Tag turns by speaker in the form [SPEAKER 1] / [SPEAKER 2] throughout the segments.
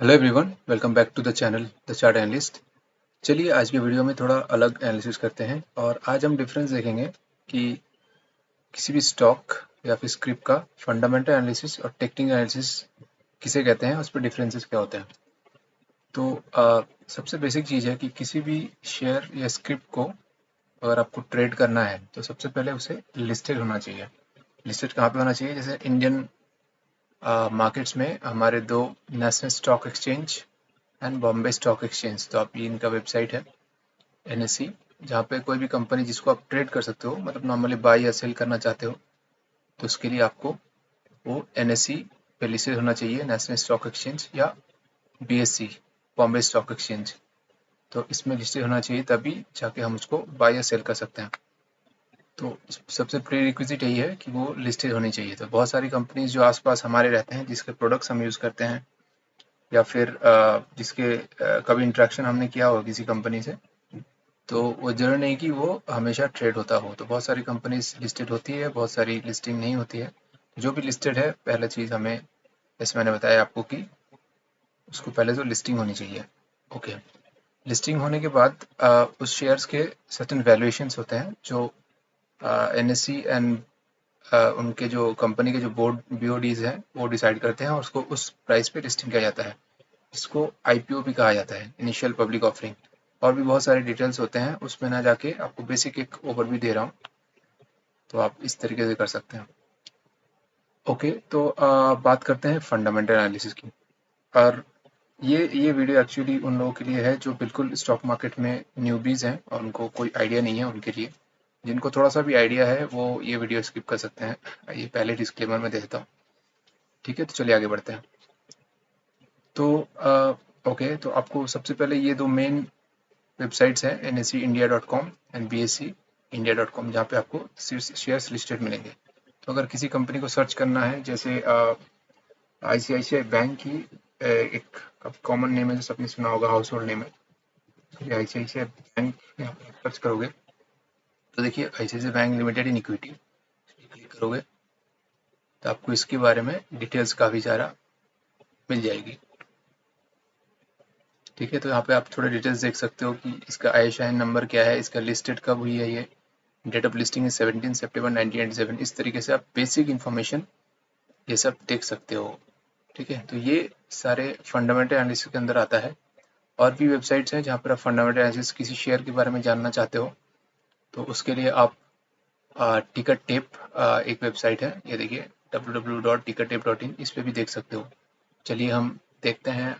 [SPEAKER 1] Hello everyone, welcome back to the channel the chart analyst. चलिए आज के video में थोड़ा अलग एनालिसिस करते हैं और आज हम डिफरेंस देखेंगे कि किसी भी स्टॉक या फिर स्क्रिप्ट का फंडामेंटल एनालिसिस और टेक्निकल एनालिसिस किसे कहते हैं, उस पर डिफरेंसेस क्या होते हैं। तो सबसे बेसिक चीज़ है कि किसी भी शेयर या स्क्रिप्ट को अगर आपको ट्रेड करना है तो सबसे पहले उसे लिस्टेड होना चाहिए। लिस्टेड कहाँ पे होना चाहिए? जैसे इंडियन मार्केट्स में हमारे दो national stock exchange and Bombay stock exchange, तो आप ये इनका वेबसाइट है एनएससी, जहाँ पे कोई भी कंपनी जिसको आप ट्रेड कर सकते हो, मतलब नॉर्मली बाई या सेल करना चाहते हो, तो उसके लिए आपको वो एनएससी पे लिस्टेड होना चाहिए, नेशनल स्टॉक एक्सचेंज, या बीएससी बॉम्बे स्टॉक एक्सचेंज। तो इसमें लिस्टेड होना चाहिए, तभी जाके हम उसको बाय या सेल कर सकते हैं। तो सबसे प्री रिक्विजिट यही है कि वो लिस्टेड होनी चाहिए। तो बहुत सारी कंपनीज जो आसपास हमारे रहते हैं, जिसके प्रोडक्ट्स हम यूज़ करते हैं, या फिर जिसके कभी इंट्रैक्शन हमने किया हो किसी कंपनी से, तो वो ज़रूरी नहीं कि वो हमेशा ट्रेड होता हो। तो बहुत सारी कंपनीज लिस्टेड होती है, बहुत सारी लिस्टिंग नहीं होती है। जो भी लिस्टेड है, पहला चीज़ हमें, जैसे मैंने बताया आपको, कि उसको पहले तो लिस्टिंग होनी चाहिए। ओके, लिस्टिंग होने के बाद उस शेयर्स के सर्टेन वैल्यूएशंस होते हैं जो एनएससी एंड उनके जो कंपनी के जो बोर्ड बीओडीज हैं वो डिसाइड करते हैं, और उसको उस प्राइस पे लिस्टिंग किया जाता है, जिसको आईपीओ भी कहा जाता है, इनिशियल पब्लिक ऑफरिंग। और भी बहुत सारे डिटेल्स होते हैं, उसमें ना जाके आपको बेसिक एक ओवरव्यू दे रहा हूँ, तो आप इस तरीके से कर सकते हैं। ओके, तो बात करते हैं फंडामेंटल एनालिसिस की। और ये वीडियो एक्चुअली उन लोगों के लिए है जो बिल्कुल स्टॉक मार्केट में न्यूबीज हैं और उनको कोई आइडिया नहीं है। उनके लिए, जिनको थोड़ा सा भी आइडिया है, वो ये वीडियो स्किप कर सकते हैं। ये पहले डिस्क्लेमर में दे देता हूँ। ठीक है, तो चलिए आगे बढ़ते हैं। तो ओके, तो आपको सबसे पहले ये दो मेन वेबसाइट्स हैं, NSEindia.com एंड BSEindia.com, जहाँ पे आपको शेयर्स लिस्टेड मिलेंगे। तो अगर किसी कंपनी को सर्च करना है, जैसे ICICI बैंक की एक कॉमन नेम है जो सबने सुना होगा, हाउस होल्ड नेम है, तो ICICI बैंक यहाँ पर सर्च करोगे तो देखिए ICICI bank limited in equity click करोगे तो आपको इसके बारे में डिटेल्स काफ़ी सारा मिल जाएगी। ठीक है, तो यहाँ पे आप थोड़े डिटेल्स देख सकते हो कि इसका आईएसआईएन नंबर क्या है, इसका लिस्टेड कब हुई है, ये डेट ऑफ लिस्टिंग है 17 सितंबर 1987। इस तरीके से आप बेसिक इन्फॉर्मेशन ये सब देख सकते हो। ठीक है, तो ये सारे फंडामेंटल एनालिसिस के अंदर आता है। और भी वेबसाइट्स हैं जहाँ पर आप फंडामेंटल एनालिसिस किसी शेयर के बारे में जानना चाहते हो, तो उसके लिए आप टिकट टेप एक वेबसाइट है, ये देखिए www.tickettape.in, इस पे भी देख सकते हो। चलिए हम देखते हैं।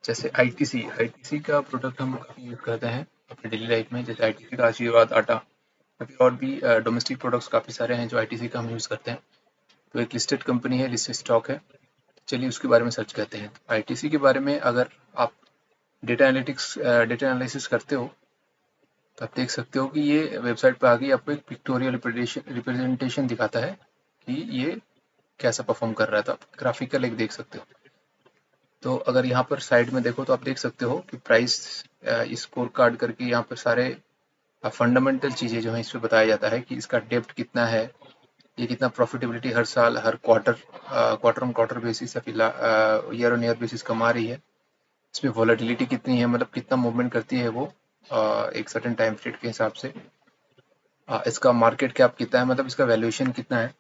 [SPEAKER 1] जैसे आईटीसी का प्रोडक्ट हम काफ़ी यूज़ करते हैं अपनी डेली लाइफ में, जैसे आईटीसी का आशीर्वाद आटा, अभी और भी डोमेस्टिक प्रोडक्ट्स काफ़ी सारे हैं जो आईटीसी का हम यूज़ करते हैं। तो एक लिस्टेड कंपनी है, लिस्टेड स्टॉक है। चलिए उसके बारे में सर्च करते हैं। आईटीसी के बारे में अगर आप डेटा एनालिसिस करते हो, तो आप देख सकते हो कि ये वेबसाइट पे आके आपको एक पिक्टोरियल रिप्रेजेंटेशन दिखाता है कि ये कैसा परफॉर्म कर रहा है। तो आप ग्राफिकल एक देख सकते हो। तो अगर यहाँ पर साइड में देखो तो आप देख सकते हो कि प्राइस स्कोर कार्ड करके यहाँ पर सारे फंडामेंटल चीज़ें जो हैं इस पे बताया जाता है कि इसका डेप्थ कितना है, ये कितना प्रॉफिटेबिलिटी हर साल, हर क्वार्टर ऑन क्वार्टर बेसिस या फिर ईयर ऑन ईयर बेसिस कमा रही है। इसमें वॉलेटिलिटी कितनी है, मतलब कितना मूवमेंट करती है वो एक सर्टेन टाइम पीरियड के हिसाब से। इसका मार्केट कैप कितना है, मतलब इसका वैल्यूएशन कितना है,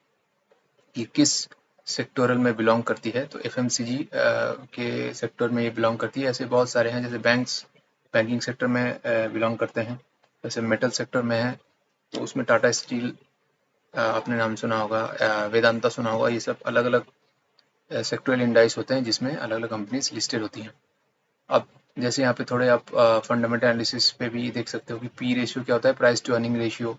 [SPEAKER 1] कि किस सेक्टोरल में बिलोंग करती है। तो एफएमसीजी के सेक्टर में ये बिलोंग करती है। ऐसे बहुत सारे हैं, जैसे बैंकिंग सेक्टर में बिलोंग करते हैं। जैसे मेटल सेक्टर में है तो उसमें टाटा स्टील आपने नाम सुना होगा, वेदांता सुना होगा। ये सब अलग अलग सेक्टोरल इंडाइस होते हैं जिसमें अलग अलग कंपनीज लिस्टेड होती हैं। अब जैसे यहाँ पे थोड़े आप फंडामेंटल एनालिसिस पे भी देख सकते हो कि पी रेशियो क्या होता है, प्राइस टू अर्निंग रेशियो।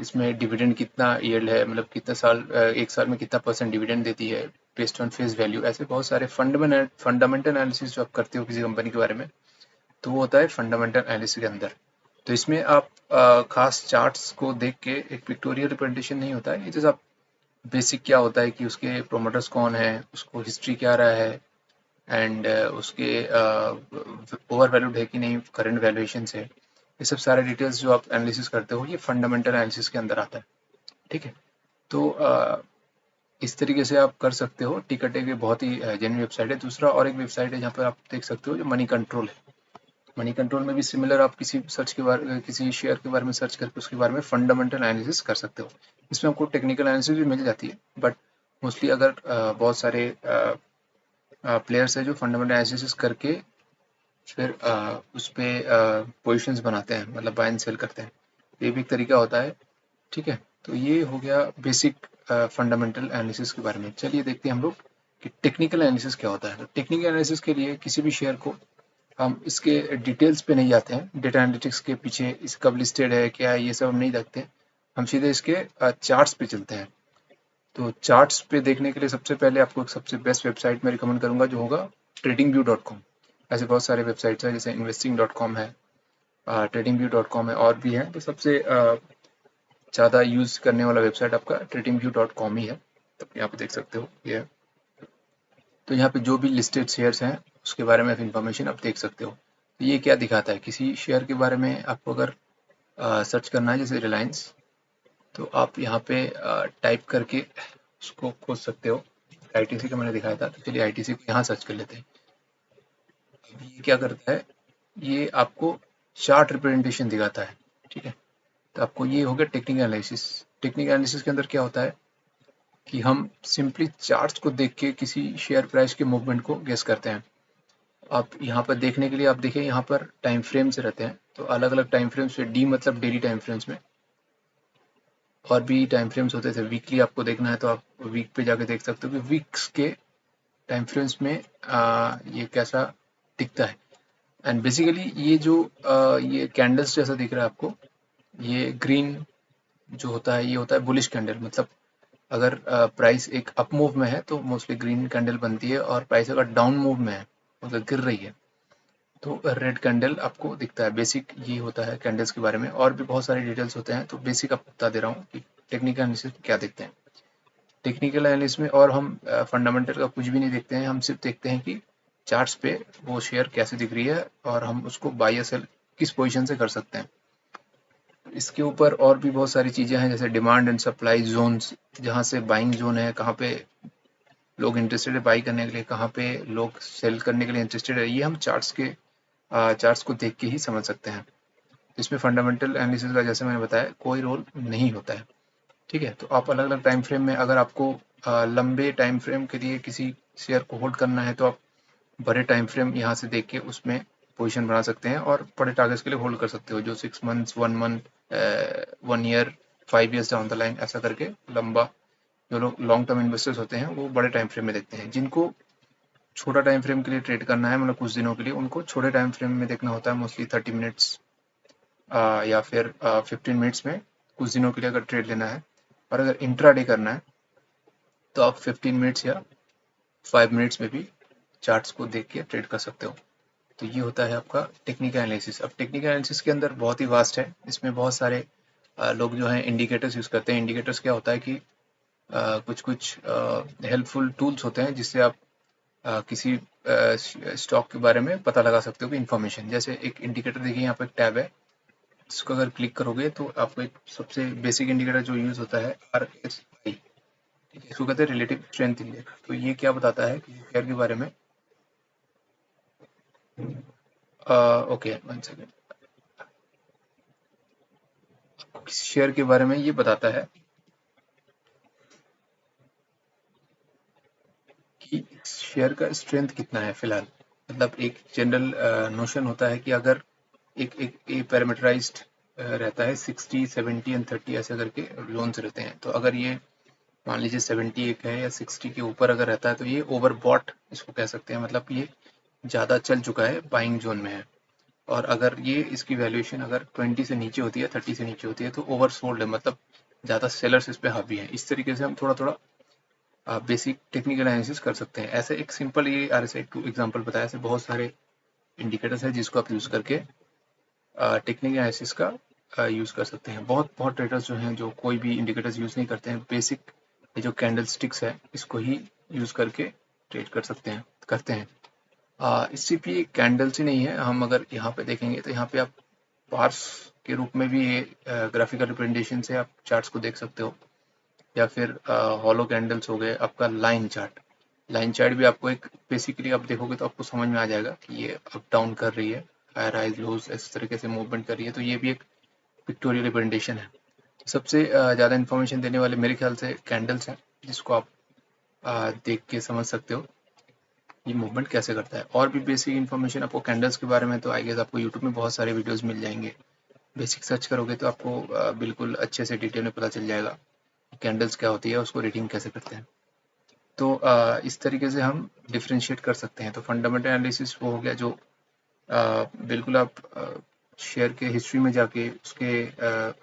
[SPEAKER 1] इसमें डिविडेंड कितना यील्ड है, मतलब कितने साल, एक साल में कितना परसेंट डिविडेंड देती है बेस्ड ऑन फेस वैल्यू। ऐसे बहुत सारे फंडामेंटल एनालिसिस जो आप करते हो किसी कंपनी के बारे में, तो वो होता है फंडामेंटल एनालिसिस के अंदर। तो इसमें आप खास चार्ट्स को देख के, एक पिक्टोरियल रिप्रेजेंटेशन नहीं होता है ये, जैसे आप बेसिक क्या होता है कि उसके प्रोमोटर्स कौन है, उसको हिस्ट्री क्या रहा है, एंड उसके ओवर वैल्यूड है कि नहीं, करंट वैल्यूएशन से, ये सब सारे डिटेल्स जो आप एनालिसिस करते हो, ये फंडामेंटल एनालिसिस के अंदर आता है। ठीक है, तो इस तरीके से आप कर सकते हो। टिकट एक बहुत ही जेन्युइन वेबसाइट है। दूसरा और एक वेबसाइट है जहाँ पर आप देख सकते हो, जो मनी कंट्रोल है। मनी कंट्रोल में भी सिमिलर, आप किसी शेयर के बारे में सर्च करके उसके बारे में फंडामेंटल एनालिसिस कर सकते हो। इसमें आपको टेक्निकल एनालिसिस भी मिल जाती है, बट मोस्टली अगर बहुत सारे प्लेयर्स है जो फंडामेंटल एनालिसिस करके फिर उस पे पोजीशंस बनाते हैं, मतलब बाय एंड सेल करते हैं। ये भी एक तरीका होता है। ठीक है, तो ये हो गया बेसिक फंडामेंटल एनालिसिस के बारे में। चलिए देखते हैं हम लोग कि टेक्निकल एनालिसिस क्या होता है। तो टेक्निकल एनालिसिस के लिए किसी भी शेयर को हम इसके डिटेल्स पे नहीं जाते हैं, डेटा एनालिटिक्स के पीछे इस कब लिस्टेड है क्या है ये सब हम नहीं देखते। हम सीधे इसके चार्ट्स पे चलते हैं। तो चार्ट्स पे देखने के लिए सबसे पहले आपको एक सबसे बेस्ट वेबसाइट मैं रिकमेंड करूंगा, जो होगा tradingview.com। ऐसे बहुत सारे वेबसाइट्स हैं, जैसे investing.com है, tradingview.com है, और भी हैं। तो सबसे ज़्यादा यूज़ करने वाला वेबसाइट आपका tradingview.com ही है। तो यहाँ पे देख सकते हो ये है। तो यहाँ पे जो भी लिस्टेड शेयर्स हैं उसके बारे में इंफॉर्मेशन आप देख सकते हो। तो ये क्या दिखाता है, किसी शेयर के बारे में आपको अगर सर्च करना है, जैसे रिलायंस, तो आप यहाँ पे टाइप करके उसको खोज सकते हो। आईटीसी का मैंने दिखाया था, तो चलिए आईटीसी को यहाँ सर्च कर लेते हैं। अब ये क्या करता है, ये आपको चार्ट रिप्रेजेंटेशन दिखाता है। ठीक है, तो आपको ये हो गया टेक्निकल एनालिसिस। टेक्निकल एनालिसिस के अंदर क्या होता है कि हम सिंपली चार्ट्स को देख के किसी शेयर प्राइस के मूवमेंट को गेस करते हैं। आप यहाँ पर देखने के लिए आप देखिए, यहाँ पर टाइम फ्रेम्स रहते हैं। तो अलग अलग टाइम फ्रेम्स पे, डी मतलब डेली टाइम फ्रेम्स में, और भी टाइम फ्रेम्स होते थे। वीकली आपको देखना है तो आप वीक पे जाके देख सकते हो कि वीक्स के टाइम फ्रेम्स में ये कैसा दिखता है। एंड बेसिकली ये जो ये कैंडल्स जैसा दिख रहा है आपको, ये ग्रीन जो होता है, ये होता है बुलिश कैंडल। मतलब अगर प्राइस एक अप मूव में है तो मोस्टली ग्रीन कैंडल बनती है, और प्राइस अगर डाउन मूव में है, मतलब गिर रही है, तो रेड कैंडल आपको दिखता है। बेसिक ये होता है कैंडल्स के बारे में। और भी बहुत सारे डिटेल्स होते हैं, तो बेसिक आपको बता दे रहा हूँ कि टेक्निकल एनालिसिस क्या देखते हैं। टेक्निकल एनालिसिस में और हम फंडामेंटल का कुछ भी नहीं देखते हैं, हम सिर्फ देखते हैं कि चार्ट्स पे वो शेयर कैसे दिख रही है, और हम उसको बाय या सेल किस पोजीशन से कर सकते हैं। इसके ऊपर और भी बहुत सारी चीज़ें हैं, जैसे डिमांड एंड सप्लाई जोन्स, जहाँ से बाइंग जोन है, कहाँ पे लोग इंटरेस्टेड है बाई करने के लिए, कहाँ पे लोग सेल करने के लिए इंटरेस्टेड है, ये हम चार्ट्स को देख के ही समझ सकते हैं। इसमें फंडामेंटल एनालिसिस का, जैसे मैंने बताया, कोई रोल नहीं होता है। ठीक है, तो आप अलग अलग टाइम फ्रेम में, अगर आपको लंबे टाइम फ्रेम के लिए किसी शेयर को होल्ड करना है, तो आप बड़े टाइम फ्रेम यहाँ से देख के उसमें पोजीशन बना सकते हैं, और बड़े टारगेट्स के लिए होल्ड कर सकते हो, जो 6 months, 1 month, 1 year, 5 years down the line, ऐसा करके लंबा। जो लोग लॉन्ग टर्म इन्वेस्टर्स होते हैं वो बड़े टाइम फ्रेम में देखते हैं। जिनको छोटा टाइम फ्रेम के लिए ट्रेड करना है, मतलब कुछ दिनों के लिए, उनको छोटे टाइम फ्रेम में देखना होता है, मोस्टली 30 मिनट्स या फिर 15 मिनट्स में कुछ दिनों के लिए अगर ट्रेड लेना है। और अगर इंट्राडे करना है तो आप 15 मिनट्स या 5 मिनट्स में भी चार्ट्स को देख के ट्रेड कर सकते हो। तो ये होता है आपका टेक्निकल एनालिसिस। अब टेक्निकल एनालिसिस के अंदर बहुत ही वास्ट है। इसमें बहुत सारे लोग जो हैं इंडिकेटर्स यूज़ करते हैं। इंडिकेटर्स क्या होता है कि कुछ कुछ हेल्पफुल टूल्स होते हैं जिससे आप किसी स्टॉक के बारे में पता लगा सकते हो कि इन्फॉर्मेशन। जैसे एक इंडिकेटर देखिए, यहाँ पर एक टैब है, इसको अगर क्लिक करोगे तो आपको एक सबसे बेसिक इंडिकेटर जो यूज़ होता है, RSI, ठीक है, इसको कहते हैं रिलेटिव स्ट्रेंथ इंडेक्स। तो ये क्या बताता है कि शेयर के बारे में, ओके 1 सेकेंड, किसी शेयर के बारे में ये बताता है कि शेयर का स्ट्रेंथ कितना है फिलहाल। मतलब एक जनरल नोशन होता है कि अगर एक एक ए पैरामीटराइज्ड रहता है, 60, 70 एंड 30 ऐसे करके जोन्स रहते हैं। तो अगर ये मान लीजिए 70 एक है या 60 के ऊपर अगर रहता है, तो ये ओवरबॉट इसको कह सकते हैं, मतलब ये ज़्यादा चल चुका है, बाइंग जोन में है। और अगर ये इसकी वैल्यूएशन अगर 20 से नीचे होती है, 30 से नीचे होती है, तो ओवरसोल्ड है, मतलब ज़्यादा सेलर्स इस पे हावी हैं। इस तरीके से हम थोड़ा थोड़ा बेसिक टेक्निकल एनालिसिस कर सकते हैं। ऐसे एक सिंपल ये RSI 2 एग्जांपल बताया। ऐसे बहुत सारे इंडिकेटर्स हैं जिसको आप यूज़ करके टेक्निकल एनालिसिस का यूज़ कर सकते हैं। बहुत बहुत ट्रेडर्स जो हैं जो कोई भी इंडिकेटर्स यूज़ नहीं करते हैं, बेसिक ये जो कैंडल स्टिक्स है इसको ही यूज़ करके ट्रेड कर सकते हैं, करते हैं। इससे भी कैंडल्स ही नहीं है, हम अगर यहाँ पे देखेंगे तो यहाँ पे आप बार्स के रूप में भी ये ग्राफिकल रिप्रेजेंटेशन से आप चार्ट्स को देख सकते हो। या फिर हॉलो कैंडल्स हो गए, आपका लाइन चार्ट भी आपको एक बेसिकली आप देखोगे तो आपको समझ में आ जाएगा कि ये अप डाउन कर रही है, हाई राइज लोज इस तरीके से मूवमेंट कर रही है, तो ये भी एक पिक्टोरियल रिप्रेजेंटेशन है। सबसे ज़्यादा इन्फॉर्मेशन देने वाले मेरे ख्याल से कैंडल्स हैं, जिसको आप देख के समझ सकते हो ये मूवमेंट कैसे करता है। और भी बेसिक इन्फॉर्मेशन आपको कैंडल्स के बारे में तो आई गेस आपको यूट्यूब में बहुत सारे वीडियोस मिल जाएंगे, बेसिक सर्च करोगे तो आपको बिल्कुल अच्छे से डिटेल में पता चल जाएगा कैंडल्स क्या होती है, उसको रीडिंग कैसे करते हैं। तो इस तरीके से हम डिफ्रेंशिएट कर सकते हैं। तो फंडामेंटल एनालिसिस वो हो गया जो बिल्कुल आप शेयर के हिस्ट्री में जाके, उसके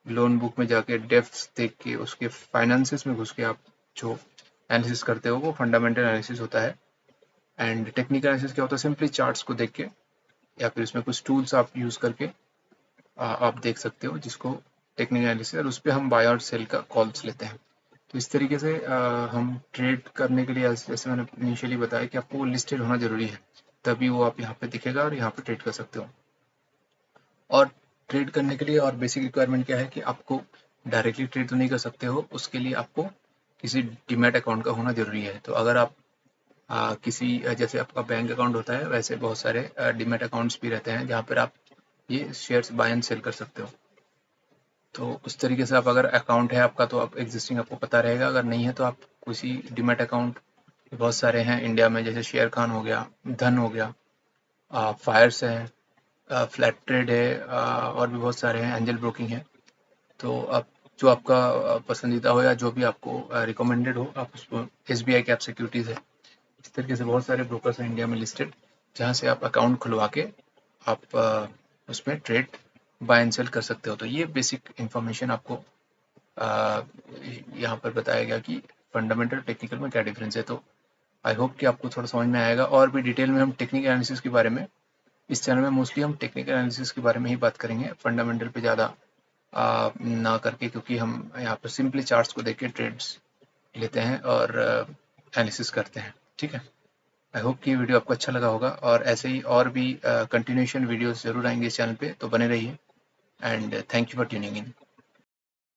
[SPEAKER 1] लोन बुक में जाके, डेप्थ्स देख के, उसके फाइनेंसेस में घुस के आप जो एनालिसिस करते हो वो फंडामेंटल एनालिसिस होता है। एंड टेक्निकल एनालिसिस क्या होता है, सिंपली चार्ट्स को देख के या फिर इसमें कुछ टूल्स आप यूज़ करके आप देख सकते हो, जिसको टेक्निकल एनालिसिस, और उस पर हम बाय और सेल का कॉल्स लेते हैं। तो इस तरीके से हम ट्रेड करने के लिए, जैसे मैंने इनिशियली बताया कि आपको लिस्टेड होना ज़रूरी है, तभी वो आप यहाँ पे दिखेगा और यहाँ पे ट्रेड कर सकते हो। और ट्रेड करने के लिए और बेसिक रिक्वायरमेंट क्या है कि आपको डायरेक्टली ट्रेड तो नहीं कर सकते हो, उसके लिए आपको किसी डीमैट अकाउंट का होना ज़रूरी है। तो अगर आप किसी जैसे आपका बैंक अकाउंट होता है, वैसे बहुत सारे डीमैट अकाउंट्स भी रहते हैं जहाँ पर आप ये शेयर्स बाय एंड सेल कर सकते हो। तो उस तरीके से आप, अगर अकाउंट है आपका तो आप एग्जिस्टिंग आपको पता रहेगा, अगर नहीं है तो आप किसी डीमैट अकाउंट, बहुत सारे हैं इंडिया में, जैसे शेयर खान हो गया, धन हो गया, फायर्स है, फ्लैट ट्रेड है, और भी बहुत सारे हैं, एंजल ब्रोकिंग है। तो आप जो आपका पसंदीदा हो या जो भी आपको रिकमेंडेड हो, आप उसको, SBI कैप सिक्योरिटीज़ है, इस तरीके से बहुत सारे ब्रोकर्स हैं इंडिया में लिस्टेड, जहाँ से आप अकाउंट खुलवा के आप उसमें ट्रेड बाय एंड सेल कर सकते हो। तो ये बेसिक इन्फॉर्मेशन आपको यहाँ पर बताया गया कि फंडामेंटल टेक्निकल में क्या डिफरेंस है। तो आई होप कि आपको थोड़ा समझ में आएगा। और भी डिटेल में हम टेक्निकल एनालिसिस के बारे में, इस चैनल में मोस्टली हम टेक्निकल एनालिसिस के बारे में ही बात करेंगे, फंडामेंटल पे ज़्यादा ना करके, क्योंकि हम यहाँ पर सिंपली चार्ट्स को देख के ट्रेड्स लेते हैं और एनालिसिस करते हैं। ठीक है, आई होप कि ये वीडियो आपको अच्छा लगा होगा, और ऐसे ही और भी कंटिन्यूएशन वीडियोस ज़रूर आएंगे इस चैनल पे, तो बने रहिए। And thank you for tuning in.